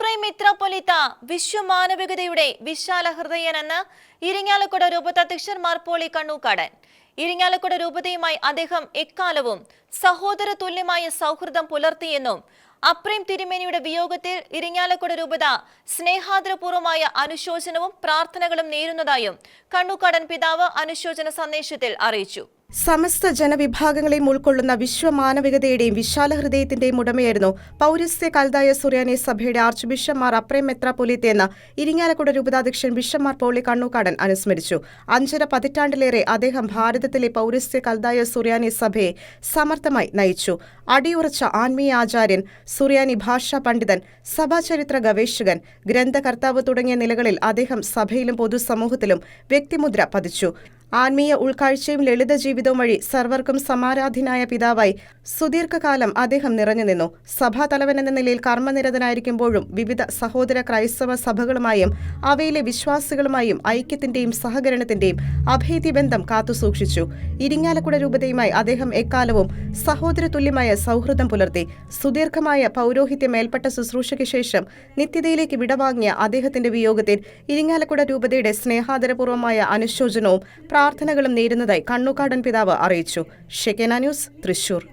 അപ്രൈം മെത്രാപ്പൊലീത്ത വിശ്വമാനവികതയുടെ വിശാല ഹൃദയനെന്ന് ഇരിങ്ങാലക്കുട രൂപതാധ്യക്ഷൻ മാർ പോളി കണ്ണൂക്കാടൻ. ഇരിങ്ങാലക്കുട രൂപതയുമായി അദ്ദേഹം എക്കാലവും സഹോദര തുല്യമായ സൗഹൃദം പുലർത്തിയെന്നും അപ്രൈം തിരുമേനിയുടെ വിയോഗത്തിൽ ഇരിങ്ങാലക്കുട രൂപത സ്നേഹാദരപൂർവമായ അനുശോചനവും പ്രാർത്ഥനകളും നേരുന്നതായും കണ്ണൂക്കാടൻ പിതാവ് അനുശോചന സന്ദേശത്തിൽ അറിയിച്ചു. സമസ്ത ജനവിഭാഗങ്ങളെയും ഉൾക്കൊള്ളുന്ന വിശ്വമാനവികതയുടെയും വിശാല ഹൃദയത്തിന്റെയും ഉടമയായിരുന്നു പൗരസ്ത്യ കൽദായ സുറിയാനി സഭയുടെ ആർച്ച് ബിഷപ്പ് മാർ അപ്രൈം മെത്രാപ്പൊലീത്തയെന്ന് ഇരിങ്ങാലക്കുട രൂപതാധ്യക്ഷൻ ബിഷപ്പ് മാർ പോളി കണ്ണൂക്കാടൻ അനുസ്മരിച്ചു. 5.5 പതിറ്റാണ്ടിലേറെ അദ്ദേഹം ഭാരതത്തിലെ പൗരസ്ത്യ കൽദായ സുറിയാനി സഭയെ സമർത്ഥമായി നയിച്ചു. അടിയുറച്ച ആത്മീയ ആചാര്യൻ, സുറിയാനി ഭാഷാ പണ്ഡിതൻ, സഭാചരിത്ര ഗവേഷകൻ, ഗ്രന്ഥകർത്താവ് തുടങ്ങിയ നിലകളിൽ അദ്ദേഹം സഭയിലും പൊതുസമൂഹത്തിലും വ്യക്തിമുദ്ര പതിച്ചു. ആത്മീയ ഉൾക്കാഴ്ചയും ലളിത ജീവിതവും വഴി സർവർക്കും സമാരാധ്യനായ പിതാവായി സുദീർഘകാലം അദ്ദേഹം നിറഞ്ഞുനിന്നു. സഭാതലവൻ എന്ന നിലയിൽ കർമ്മനിരതനായിരിക്കുമ്പോഴും വിവിധ സഹോദര ക്രൈസ്തവ സഭകളുമായും അവയിലെ വിശ്വാസികളുമായും ഐക്യത്തിന്റെയും സഹകരണത്തിന്റെയും അഭേദ്യബന്ധം കാത്തുസൂക്ഷിച്ചു. ഇരിങ്ങാലക്കുട രൂപതയുമായി അദ്ദേഹം എക്കാലവും സഹോദരതുല്യമായ സൗഹൃദം പുലർത്തി. സുദീർഘമായ പൗരോഹിത്യ മേൽപ്പെട്ട ശുശ്രൂഷയ്ക്ക് ശേഷം നിത്യതയിലേക്ക് വിടവാങ്ങിയ അദ്ദേഹത്തിന്റെ വിയോഗത്തിൽ ഇരിങ്ങാലക്കുട രൂപതയുടെ സ്നേഹാദരപൂർവമായ അനുശോചനവും പ്രാർത്ഥനകളും നേരുന്നതായി കണ്ണൂക്കാടൻ പിതാവ് അറിയിച്ചു. ഷെക്കേന ന്യൂസ്, തൃശൂർ.